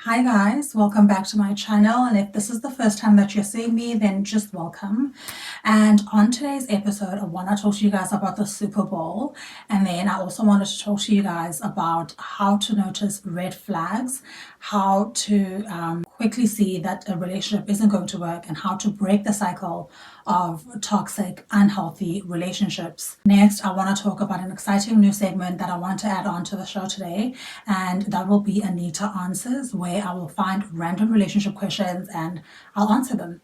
Hi guys, welcome back to my channel, and if this is the first time that you're seeing me, then just welcome. And on today's episode, I want to talk to you guys about the Super Bowl, and then I also wanted to talk to you guys about how to notice red flags, how to quickly see that a relationship isn't going to work, and how to break the cycle of toxic, unhealthy relationships. Next, I want to talk about an exciting new segment that I want to add on to the show today, and that will be Anita Answers, where I will find random relationship questions and I'll answer them.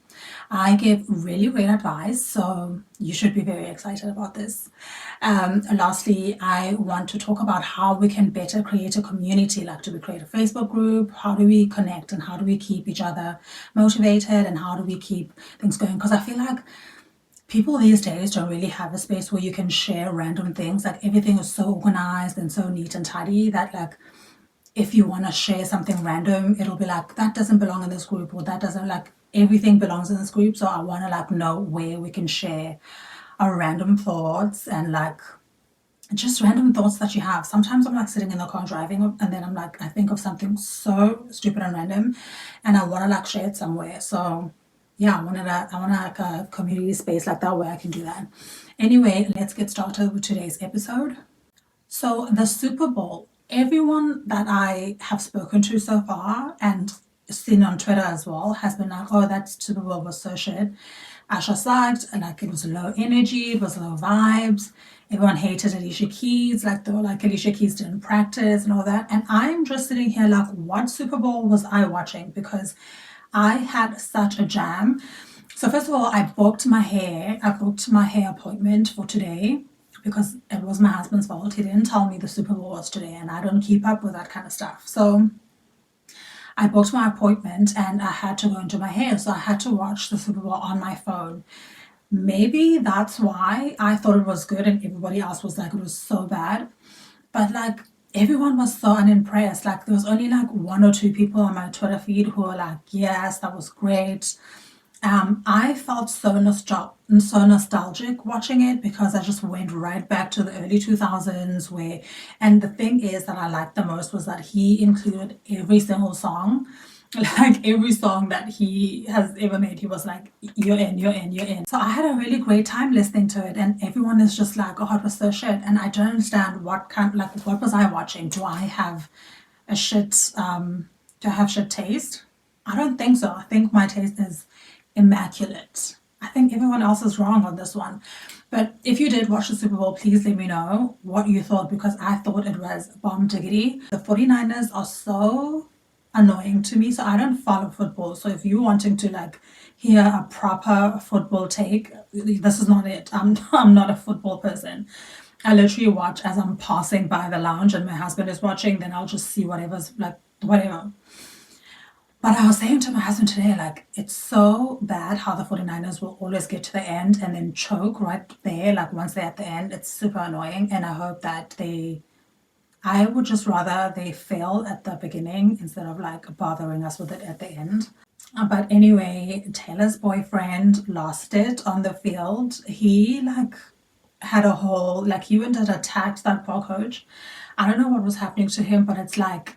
I give really great advice, so you should be very excited about this. Lastly, I want to talk about how we can better create a community. Like, do we create a Facebook group? How do we connect and how do we keep each other motivated and how do we keep things going? Because I feel like people these days don't really have a space where you can share random things. Like, everything is so organized and so neat and tidy that, like, if you want to share something random, it'll be like, that doesn't belong in this group, or that doesn't, like, everything belongs in this group. So I want to, like, know where we can share our random thoughts and, like, just random thoughts that you have. Sometimes I'm like sitting in the car driving and then I'm like, I think of something so stupid and random and I want to like share it somewhere. So yeah, I want like a community space like that where I can do that. Anyway, let's get started with today's episode. So the Super Bowl, everyone that I have spoken to so far and seen on Twitter as well has been like, oh, that Super Bowl was so shit. Asha sucked, and like it was low energy, it was low vibes. Everyone hated Alicia Keys, like they were like Alicia Keys didn't practice and all that. And I'm just sitting here like, what Super Bowl was I watching? Because I had such a jam. So first of all, I booked my hair. I booked my hair appointment for today because it was my husband's fault. He didn't tell me the Super Bowl was today, and I don't keep up with that kind of stuff. So I booked my appointment and I had to go and do my hair. So I had to watch the Super Bowl on my phone. Maybe that's why I thought it was good and everybody else was like, it was so bad. But like, everyone was so unimpressed. Like, there was only like one or two people on my Twitter feed who were like, yes, that was great. I felt so nostalgic watching it because I just went right back to the early 2000s where, and the thing is that I liked the most was that he included every single song. Like, every song that he has ever made, he was like, you're in, you're in, you're in. So I had a really great time listening to it, and everyone is just like, oh, it was so shit. And I don't understand what was I watching? Do I have a shit, do I have shit taste? I don't think so. I think my taste is immaculate. I think everyone else is wrong on this one. But if you did watch the Super Bowl, please let me know what you thought, because I thought it was bomb diggity. The 49ers are so annoying to me. So I don't follow football. So if you're wanting to like hear a proper football take, this is not it. I'm not a football person. I literally watch as I'm passing by the lounge and my husband is watching, then I'll just see whatever's like whatever. But I was saying to my husband today, like, it's so bad how the 49ers will always get to the end and then choke right there. Like, once they're at the end, it's super annoying. And I hope that I would just rather they fail at the beginning instead of like bothering us with it at the end. But anyway, Taylor's boyfriend lost it on the field. He like had a whole, like, he went and attacked that ball coach. I don't know what was happening to him, but it's like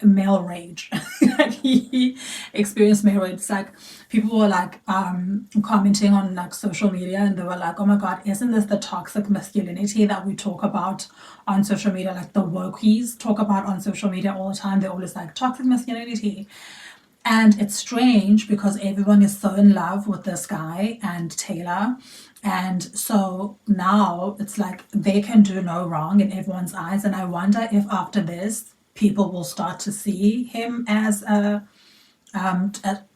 male rage. Like, he experienced male rage. It's like people were like commenting on like social media and they were like, oh my god, isn't this the toxic masculinity that we talk about on social media? Like, the wokies talk about on social media all the time. They're always like, toxic masculinity. And it's strange because everyone is so in love with this guy and Taylor. And so now it's like they can do no wrong in everyone's eyes. And I wonder if after this, people will start to see him as a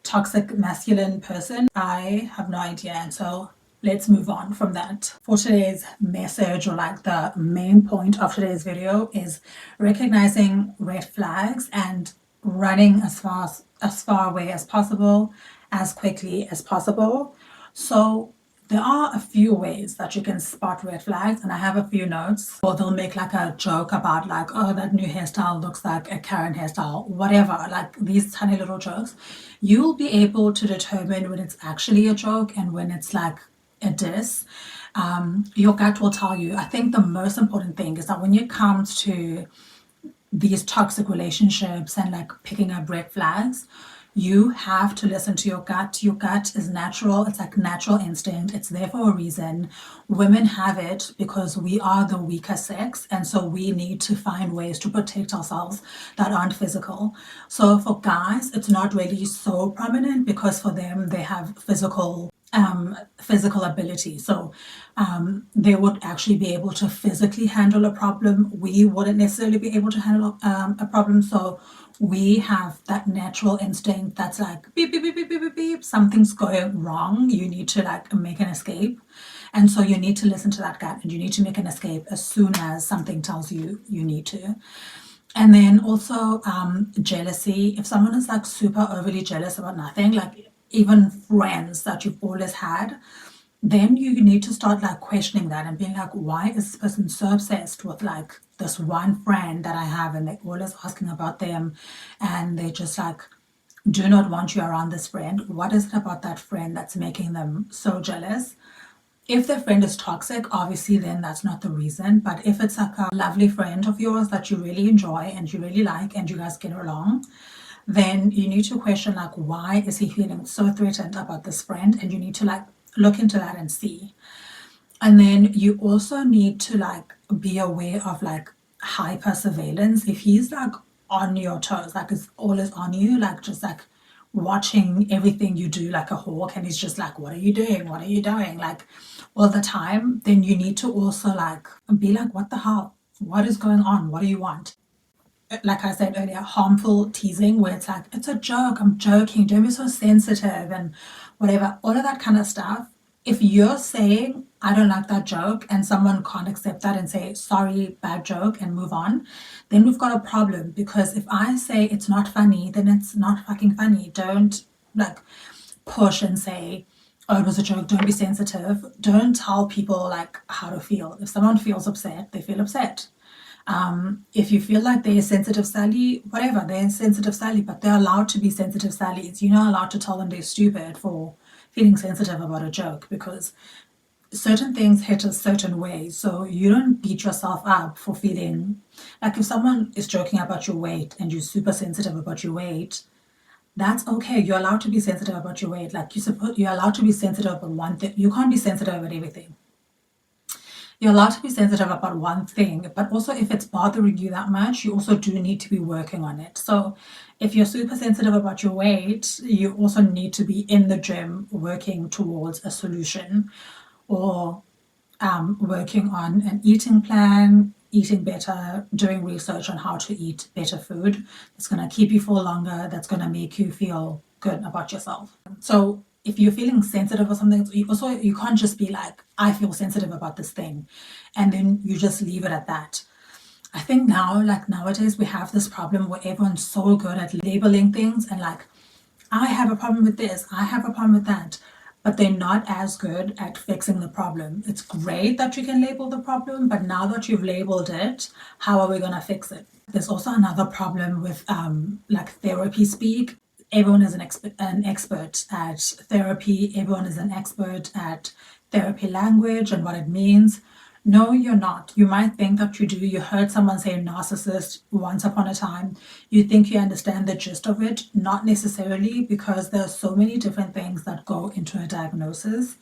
toxic masculine person. I have no idea. And so let's move on from that. For today's message, or like the main point of today's video, is recognizing red flags and running as far away as possible, as quickly as possible. So there are a few ways that you can spot red flags, and I have a few notes. Or they'll make like a joke about like, oh, that new hairstyle looks like a Karen hairstyle, whatever, like these tiny little jokes. You'll be able to determine when it's actually a joke and when it's like a diss. Your gut will tell you. I think the most important thing is that when it comes to these toxic relationships and like picking up red flags, you have to listen to your gut. Your gut is natural. It's like natural instinct. It's there for a reason. Women have it because we are the weaker sex. And so we need to find ways to protect ourselves that aren't physical. So for guys, it's not really so prominent because for them, they have physical ability. So they would actually be able to physically handle a problem. We wouldn't necessarily be able to handle a problem. So we have that natural instinct that's like beep, beep, beep, beep, beep, beep, beep. Something's going wrong. You need to like make an escape. And so you need to listen to that gut and you need to make an escape as soon as something tells you you need to. And then also jealousy. If someone is like super overly jealous about nothing, like even friends that you've always had, then you need to start like questioning that and being like, why is this person so obsessed with like this one friend that I have and they're always asking about them and they just like do not want you around this friend? What is it about that friend that's making them so jealous? If the friend is toxic, obviously then that's not the reason. But if it's like a lovely friend of yours that you really enjoy and you really like and you guys get along, then you need to question like, why is he feeling so threatened about this friend? And you need to like look into that and see. And then you also need to like be aware of like hyper surveillance. If he's like on your toes, like it's always on you, like just like watching everything you do like a hawk, and he's just like, what are you doing? What are you doing? Like all the time, then you need to also like be like, what the hell? What is going on? What do you want? Like I said earlier, harmful teasing where it's like, it's a joke, I'm joking, don't be so sensitive and whatever, all of that kind of stuff. If you're saying, I don't like that joke, and someone can't accept that and say, sorry, bad joke, and move on, then we've got a problem. Because if I say it's not funny, then it's not fucking funny. Don't like push and say, oh, it was a joke, don't be sensitive. Don't tell people like how to feel. If someone feels upset, they feel upset. If you feel like they're a sensitive Sally, whatever, they're a sensitive Sally, but they're allowed to be sensitive Sallys. You're not allowed to tell them they're stupid for feeling sensitive about a joke, because certain things hit a certain way. So you don't beat yourself up for feeling like, if someone is joking about your weight and you're super sensitive about your weight, that's okay. You're allowed to be sensitive about your weight. Like you're allowed to be sensitive about one thing. You can't be sensitive about everything. You're allowed to be sensitive about one thing, but also if it's bothering you that much, you also do need to be working on it. So if you're super sensitive about your weight, you also need to be in the gym working towards a solution, or working on an eating plan, eating better, doing research on how to eat better food that's going to keep you full longer, that's going to make you feel good about yourself. So if you're feeling sensitive or something, you can't just be like, I feel sensitive about this thing, and then you just leave it at that. I think now, like nowadays, we have this problem where everyone's so good at labeling things and like, I have a problem with this, I have a problem with that, but they're not as good at fixing the problem. It's great that you can label the problem, but now that you've labeled it, how are we going to fix it? There's also another problem with like therapy speak. Everyone is an expert at therapy. Everyone is an expert at therapy language and what it means. No, you're not. You might think that you do. You heard someone say narcissist once upon a time. You think you understand the gist of it. Not necessarily, because there are so many different things that go into a diagnosis.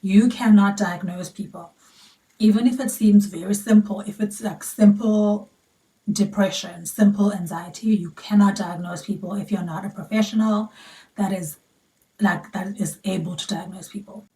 You cannot diagnose people. Even if it seems very simple, if it's like simple depression, simple anxiety, you cannot diagnose people if you're not a professional that is able to diagnose people.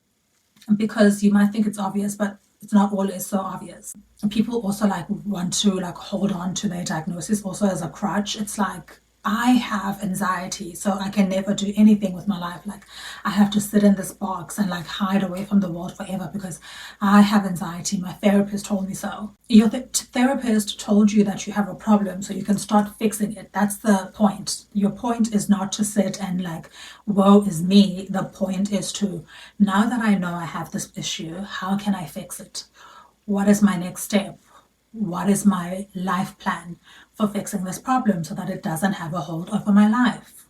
Because you might think it's obvious, but it's not always so obvious. And people also like want to like hold on to their diagnosis also as a crutch. It's like, I have anxiety, so I can never do anything with my life. Like I have to sit in this box and like hide away from the world forever because I have anxiety. My therapist told me so. Your therapist told you that you have a problem, so you can start fixing it. That's the point. Your point is not to sit and like, woe is me. The point is to, now that I know I have this issue, how can I fix it? What is my next step? What is my life plan for fixing this problem so that it doesn't have a hold over my life?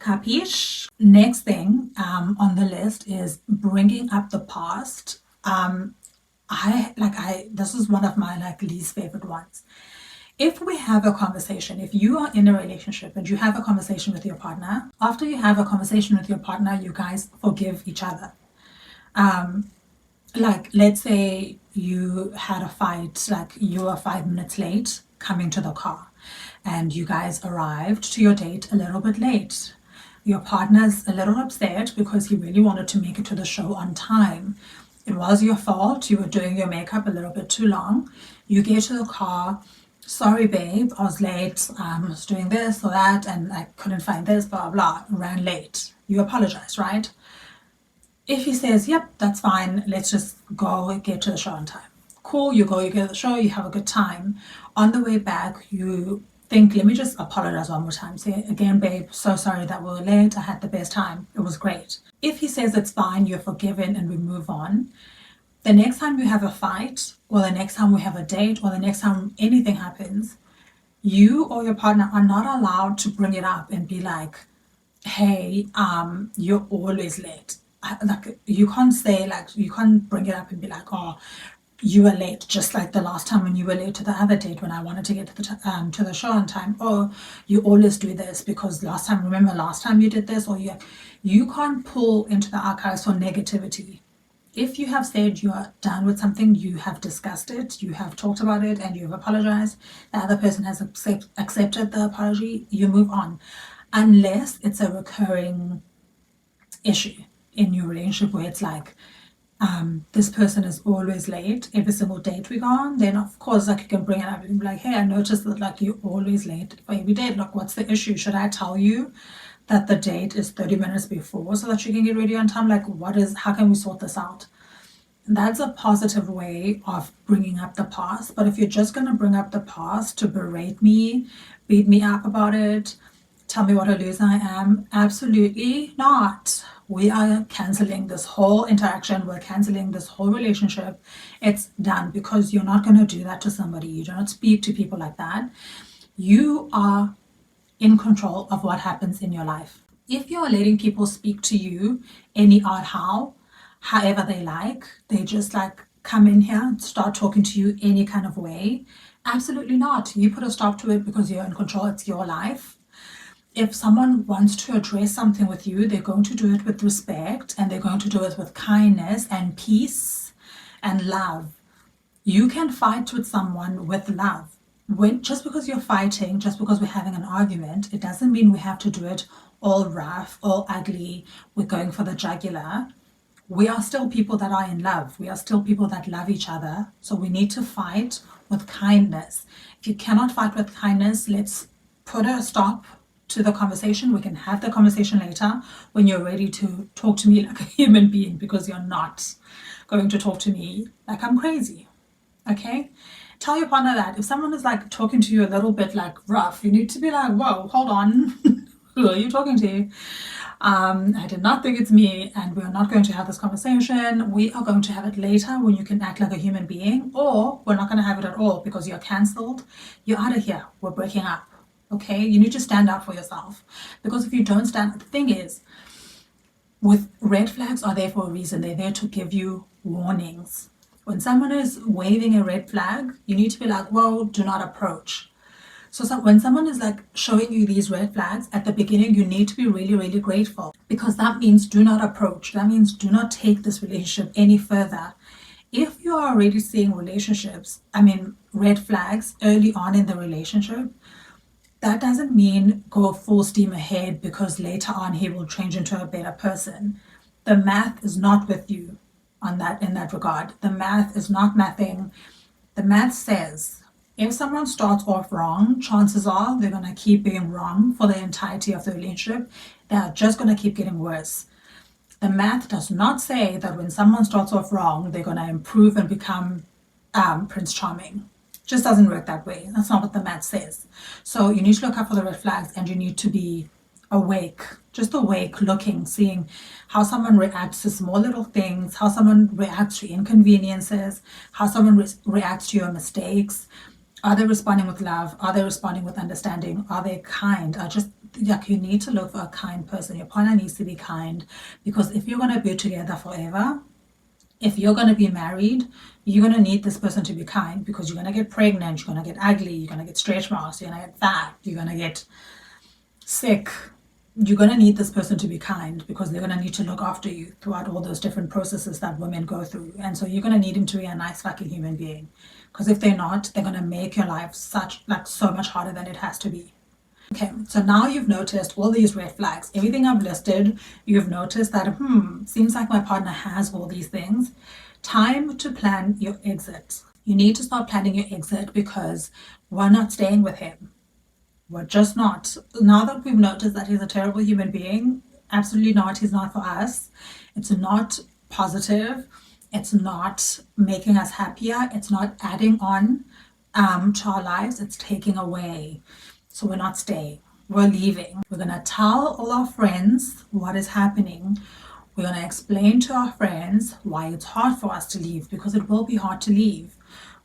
Capiche? Next thing on the list is bringing up the past. This is one of my like least favorite ones. If we have a conversation, if you are in a relationship and you have a conversation with your partner, after you have a conversation with your partner, you guys forgive each other. Like, let's say you had a fight, like you were 5 minutes late coming to the car, and you guys arrived to your date a little bit late. Your partner's a little upset because he really wanted to make it to the show on time. It was your fault. You were doing your makeup a little bit too long. You get to the car. Sorry, babe, I was late. I was doing this or that, and I couldn't find this, blah, blah, ran late. You apologize, right? If he says, yep, that's fine, let's just go get to the show on time. Cool, you go, you get to the show, you have a good time. On the way back, you think, let me just apologize one more time. Say, again, babe, so sorry that we were late. I had the best time. It was great. If he says it's fine, you're forgiven, and we move on, the next time you have a fight, or the next time we have a date, or the next time anything happens, you or your partner are not allowed to bring it up and be like, hey, you're always late. Like, you can't say, like, you can't bring it up and be like, oh, you were late, just like the last time when you were late to the other date when I wanted to get to the show on time. Oh, you always do this because remember last time you did this, or you can't pull into the archives for negativity. If you have said you are done with something, you have discussed it, you have talked about it, and you have apologized, the other person has accepted the apology, you move on. Unless it's a recurring issue in your relationship where it's like, this person is always late every single date we go on, then of course, like, you can bring it up and be like, hey, I noticed that, like, you're always late for every date. Like, what's the issue? Should I tell you that the date is 30 minutes before so that you can get ready on time? Like, how can we sort this out? That's a positive way of bringing up the past. But if you're just going to bring up the past to berate me, beat me up about it, tell me what a loser I am, absolutely not. We are canceling this whole interaction. We're canceling this whole relationship. It's done, because you're not going to do that to somebody. You do not speak to people like that. You are in control of what happens in your life. If you're letting people speak to you any odd however they like, they just like come in here and start talking to you any kind of way, absolutely not. You put a stop to it because you're in control. It's your life. If someone wants to address something with you, they're going to do it with respect, and they're going to do it with kindness and peace and love. You can fight with someone with love. Just because you're fighting, just because we're having an argument, it doesn't mean we have to do it all rough, all ugly. We're going for the jugular. We are still people that are in love. We are still people that love each other. So we need to fight with kindness. If you cannot fight with kindness, let's put a stop to the conversation. We can have the conversation later when you're ready to talk to me like a human being, because you're not going to talk to me like I'm crazy. Okay? Tell your partner that. If someone is like talking to you a little bit like rough, you need to be like, whoa, hold on. Who are you talking to? I did not think it's me, and we're not going to have this conversation. We are going to have it later when you can act like a human being, or we're not going to have it at all because you're cancelled. You're out of here. We're breaking up. Okay? You need to stand up for yourself, because if you don't stand, the thing is, with red flags are there for a reason. They're there to give you warnings. When someone is waving a red flag, you need to be like, whoa, do not approach. So when someone is like showing you these red flags at the beginning, you need to be really, really grateful, because that means do not approach. That means do not take this relationship any further. If you are already seeing red flags early on in the relationship, that doesn't mean go full steam ahead because later on he will change into a better person. The math is not with you in that regard. The math is not mathing. The math says if someone starts off wrong, chances are they're going to keep being wrong for the entirety of the relationship. They're just going to keep getting worse. The math does not say that when someone starts off wrong, they're going to improve and become Prince Charming. Just doesn't work that way. That's not what the math says. So you need to look out for the red flags, and you need to be awake, just awake, looking, seeing how someone reacts to small little things, how someone reacts to inconveniences, how someone reacts to your mistakes. Are they responding with love? Are they responding with understanding? Are they kind? You need to look for a kind person. Your partner needs to be kind, because if you're going to be together forever, If you're going to be married, you're going to need this person to be kind, because you're going to get pregnant, you're going to get ugly, you're going to get stretch marks, you're going to get fat, you're going to get sick. You're going to need this person to be kind, because they're going to need to look after you throughout all those different processes that women go through. And so you're going to need him to be a nice fucking human being, because if they're not, they're going to make your life so much harder than it has to be. Okay, so now you've noticed all these red flags, everything I've listed. You've noticed that, seems like my partner has all these things. Time to plan your exit. You need to start planning your exit, because we're not staying with him. We're just not. Now that we've noticed that he's a terrible human being, absolutely not. He's not for us. It's not positive. It's not making us happier. It's not adding on to our lives. It's taking away. So we're not staying. We're leaving. We're going to tell all our friends what is happening. We're going to explain to our friends why it's hard for us to leave, because it will be hard to leave.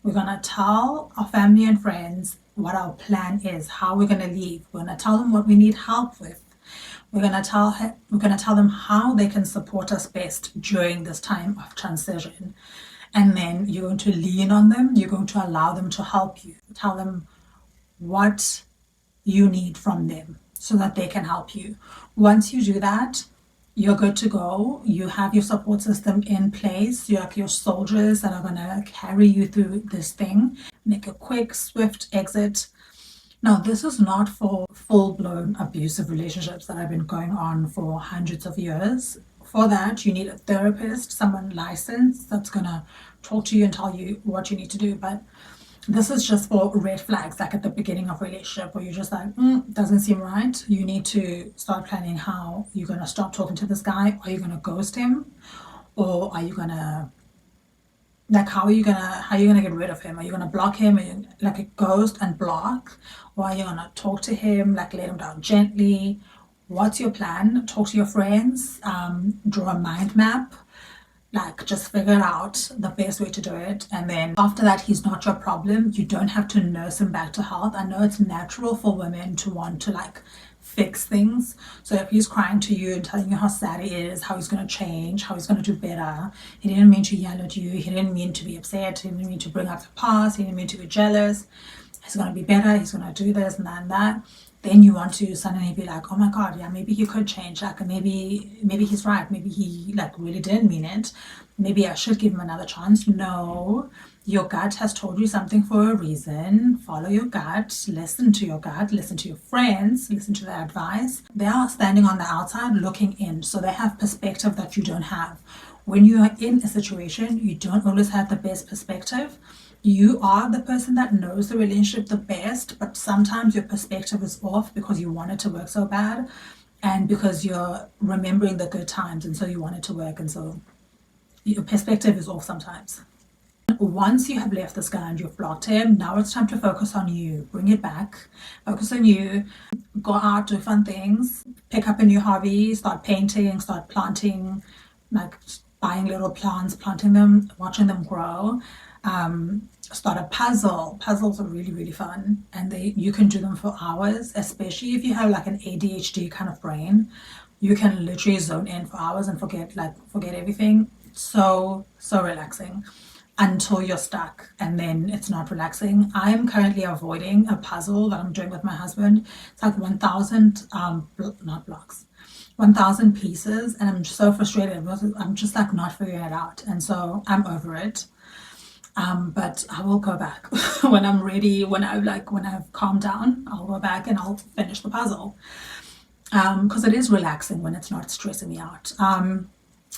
We're going to tell our family and friends what our plan is, how we're going to leave. We're going to tell them what we need help with. We're going to tell them how they can support us best during this time of transition. And then you're going to lean on them. You're going to allow them to help you. Tell them what you need from them so that they can help you. Once you do that, you're good to go. You have your support system in place. You have your soldiers that are going to carry you through this thing. Make a quick, swift exit. Now, this is not for full-blown abusive relationships that have been going on for hundreds of years. For that, you need a therapist, someone licensed, that's going to talk to you and tell you what you need to do. But this is just for red flags, like at the beginning of a relationship, where you're just like, doesn't seem right. You need to start planning how you're going to stop talking to this guy. Are you going to ghost him? Or are you going to, like, how are you going to get rid of him? Are you going to block him? Are you, like, a ghost and block? Or are you going to talk to him, like, let him down gently? What's your plan? Talk to your friends, draw a mind map. Like, just figure out the best way to do it. And then after that, he's not your problem. You don't have to nurse him back to health. I know it's natural for women to want to, like, fix things. So if he's crying to you and telling you how sad he is, how he's going to change, how he's going to do better, he didn't mean to yell at you, he didn't mean to be upset, he didn't mean to bring up the past, he didn't mean to be jealous, he's going to be better, he's going to do this and that and that. Then you want to suddenly be like, oh my God, yeah, maybe he could change. Like, maybe he's right. Maybe he, like, really didn't mean it. Maybe I should give him another chance. No, your gut has told you something for a reason. Follow your gut, listen to your gut, listen to your friends, listen to their advice. They are standing on the outside looking in, so they have perspective that you don't have. When you are in a situation, you don't always have the best perspective. You are the person that knows the relationship the best, but sometimes your perspective is off because you want it to work so bad, and because you're remembering the good times, and so you want it to work, and so your perspective is off sometimes. Once you have left this guy and you've blocked him, now it's time to focus on you. Bring it back. Focus on you. Go out, do fun things. Pick up a new hobby. Start painting. Start planting, like buying little plants, planting them, watching them grow. Start a puzzle. Puzzles are really, really fun, and you can do them for hours, especially if you have like an ADHD kind of brain. You can literally zone in for hours and forget everything. So relaxing until you're stuck, and then it's not relaxing. I'm currently avoiding a puzzle that I'm doing with my husband. It's like 1,000 not blocks, 1,000 pieces, and I'm so frustrated because I'm just like not figuring it out, and so I'm over it. But I will go back when I'm ready, when I've calmed down. I'll go back and I'll finish the puzzle, because it is relaxing when it's not stressing me out.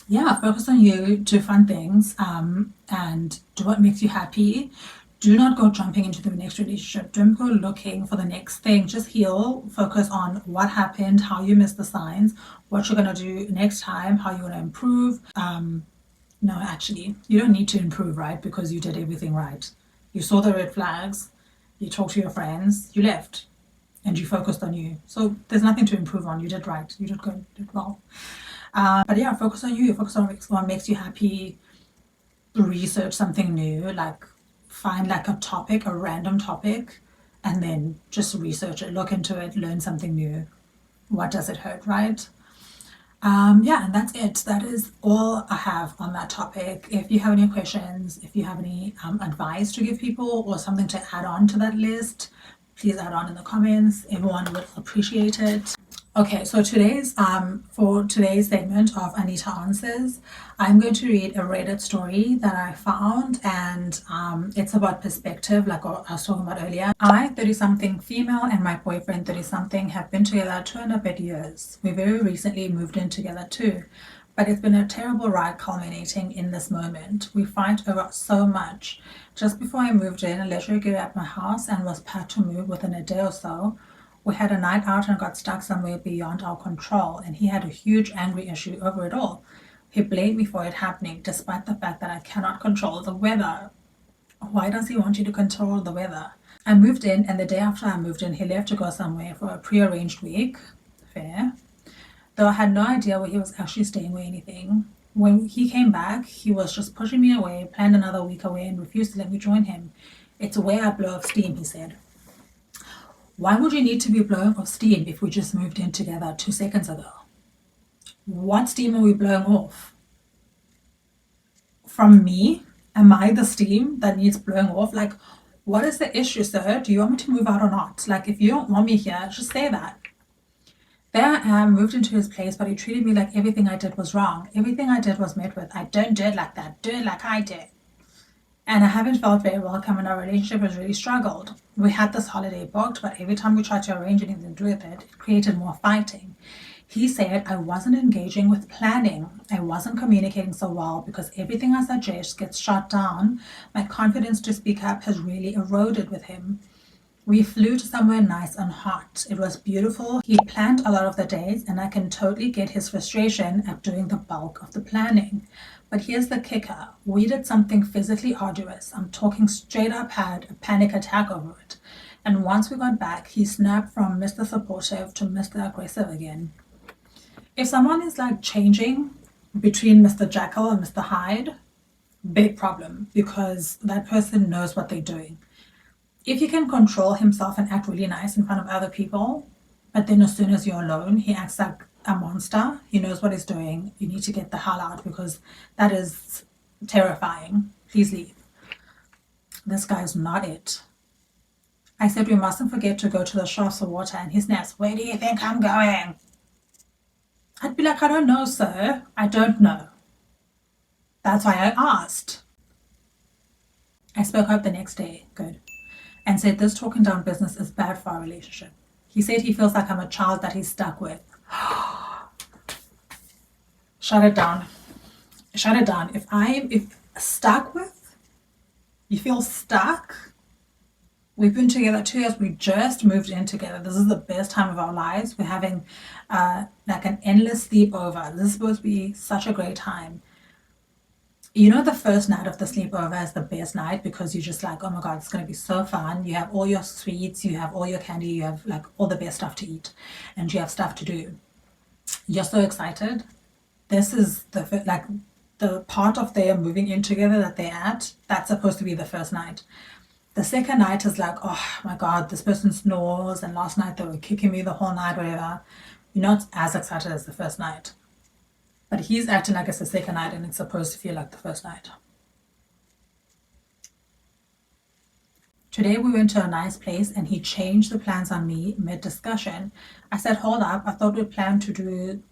Yeah, focus on you, do fun things, and do what makes you happy. Do not go jumping into the next relationship. Don't go looking for the next thing. Just heal, focus on what happened, how you missed the signs, what you're going to do next time, how you're going to improve. No, actually, you don't need to improve, right? Because you did everything right. You saw the red flags, you talked to your friends, you left, and you focused on you. So there's nothing to improve on. You did right. You did good. You did well. But yeah, focus on you. Focus on what makes you happy. Research something new. Like, find like a topic, a random topic, and then just research it, look into it, learn something new. What does it hurt, right? Yeah, and that's it. That is all I have on that topic. If you have any questions, if you have any advice to give people or something to add on to that list, please add on in the comments. Everyone would appreciate it. Okay, so for today's segment of Anita Answers, I'm going to read a Reddit story that I found, and it's about perspective, like I was talking about earlier. I, 30-something female, and my boyfriend, 30-something, have been together 2.5 years. We very recently moved in together too, but it's been a terrible ride culminating in this moment. We fight over so much. Just before I moved in, I literally gave up my house and was packed to move within a day or so. We had a night out and got stuck somewhere beyond our control, and he had a huge angry issue over it all. He blamed me for it happening, despite the fact that I cannot control the weather. Why does he want you to control the weather? I moved in, and the day after I moved in, he left to go somewhere for a pre-arranged week. Fair. Though I had no idea where he was actually staying or anything. When he came back, he was just pushing me away, planned another week away, and refused to let me join him. It's a way I blow off steam, he said. Why would you need to be blowing off steam if we just moved in together 2 seconds ago? What steam are we blowing off? From me? Am I the steam that needs blowing off? Like, what is the issue, sir? Do you want me to move out or not? Like, if you don't want me here, just say that. There I am, moved into his place, but he treated me like everything I did was wrong. Everything I did was met with, I don't do it like that, do it like I did. And I haven't felt very welcome, and our relationship has really struggled. We had this holiday booked, but every time we tried to arrange anything to do with it, it created more fighting. He said I wasn't engaging with planning. I wasn't communicating so well because everything I suggest gets shot down. My confidence to speak up has really eroded with him. We flew to somewhere nice and hot. It was beautiful. He planned a lot of the days, and I can totally get his frustration at doing the bulk of the planning. But here's the kicker. We did something physically arduous. I'm talking straight up had a panic attack over it. And once we got back, he snapped from Mr. Supportive to Mr. Aggressive again. If someone is like changing between Mr. Jekyll and Mr. Hyde, big problem, because that person knows what they're doing. If he can control himself and act really nice in front of other people, but then as soon as you're alone, he acts like a monster. He knows what he's doing. You need to get the hell out because that is terrifying. Please leave. This guy's not it. I said we mustn't forget to go to the shafts for water, and he snaps, where do you think I'm going? I'd be like, I don't know, sir. I don't know. That's why I asked. I spoke up the next day. Good. And said this talking down business is bad for our relationship. He said he feels like I'm a child that he's stuck with. Shut it down. Shut it down. If stuck with, you feel stuck. We've been together 2 years. We just moved in together. This is the best time of our lives. We're having like an endless sleepover. This is supposed to be such a great time. You know, the first night of the sleepover is the best night because you're just like, oh my God, it's going to be so fun. You have all your sweets, you have all your candy, you have like all the best stuff to eat, and you have stuff to do. You're so excited. This is the part of their moving in together that they're at. That's supposed to be the first night. The second night is like, oh my God, this person snores, and last night they were kicking me the whole night, whatever. You're not as excited as the first night. But he's acting like it's the second night and it's supposed to feel like the first night. Today we went to a nice place and he changed the plans on me mid-discussion. I said, hold up, I thought we planned to do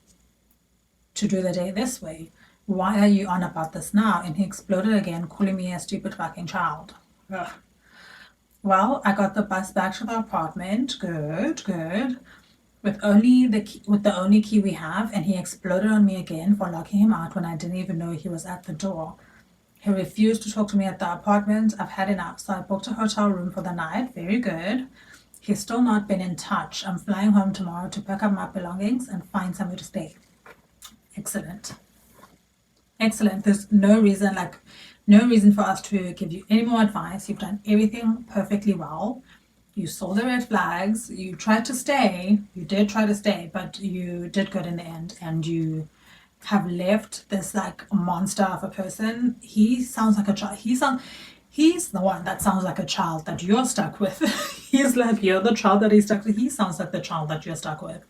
the day this way. Why are you on about this now? And he exploded again, calling me a stupid fucking child. Ugh. Well, I got the bus back to the apartment. Good, good. With the only key we have, and he exploded on me again for locking him out when I didn't even know he was at the door. He refused to talk to me at the apartment. I've had enough, so I booked a hotel room for the night. Very good. He's still not been in touch. I'm flying home tomorrow to pack up my belongings and find somewhere to stay. Excellent. Excellent. There's no reason for us to give you any more advice. You've done everything perfectly well. You saw the red flags, you tried to stay, you did try to stay, but you did good in the end, and you have left this like monster of a person. He sounds like a child. He's the one that sounds like a child that you're stuck with. He's like, you're the child that he's stuck with. He sounds like the child that you're stuck with.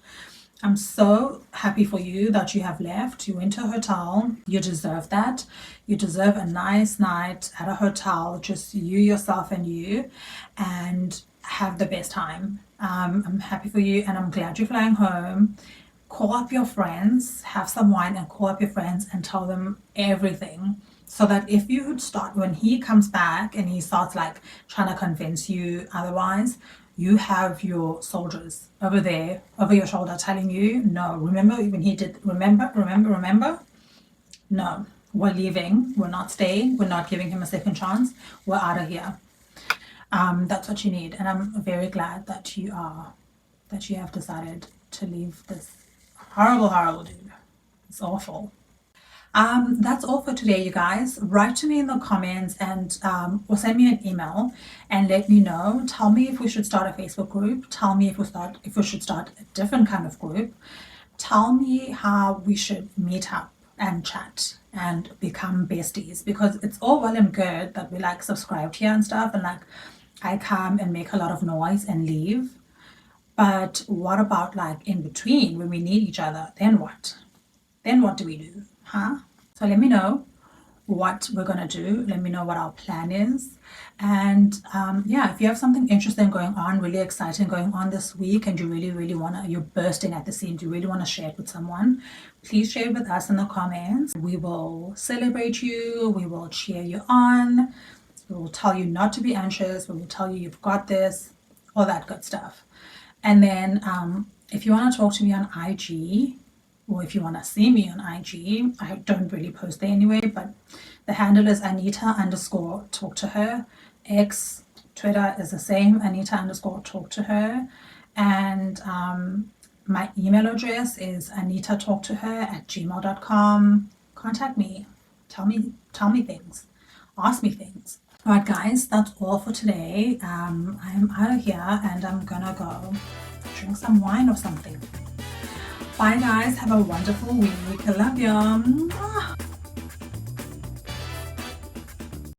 I'm so happy for you that you have left. You went to a hotel. You deserve that. You deserve a nice night at a hotel, just you, yourself, and you, and have the best time. I'm happy for you, and I'm glad you're flying home. Call up your friends, have some wine, and call up your friends and tell them everything. So that if you start, when he comes back and he starts like trying to convince you otherwise, you have your soldiers over there, over your shoulder, telling you, no, remember when he did, remember? No, we're leaving, we're not staying, we're not giving him a second chance, we're out of here. That's what you need. And I'm very glad that you have decided to leave this horrible dude. It's awful. That's all for today, you guys. Write to me in the comments and or send me an email and let me know. Tell me if we should start a Facebook group. Tell me if we should start a different kind of group. Tell me how we should meet up and chat and become besties, because it's all well and good that we like subscribed here and stuff, and like I come and make a lot of noise and leave. But what about like in between when we need each other? Then what? Then what do we do? Huh? So let me know what we're gonna do. Let me know what our plan is. And yeah, if you have something interesting going on, really exciting going on this week, and you really wanna, you're bursting at the seams, you really wanna share it with someone, please share it with us in the comments. We will celebrate you, we will cheer you on, we will tell you not to be anxious, we will tell you you've got this, all that good stuff. And then if you want to talk to me on IG, or if you want to see me on IG, I don't really post there anyway, but the handle is Anita_talk to her. X, Twitter is the same, Anita_talk to her. And my email address is anitatalktoher@gmail.com. Contact me. Tell me things. Ask me things. Alright guys, that's all for today. I'm out of here and I'm gonna go drink some wine or something. Bye guys, have a wonderful week. I love you.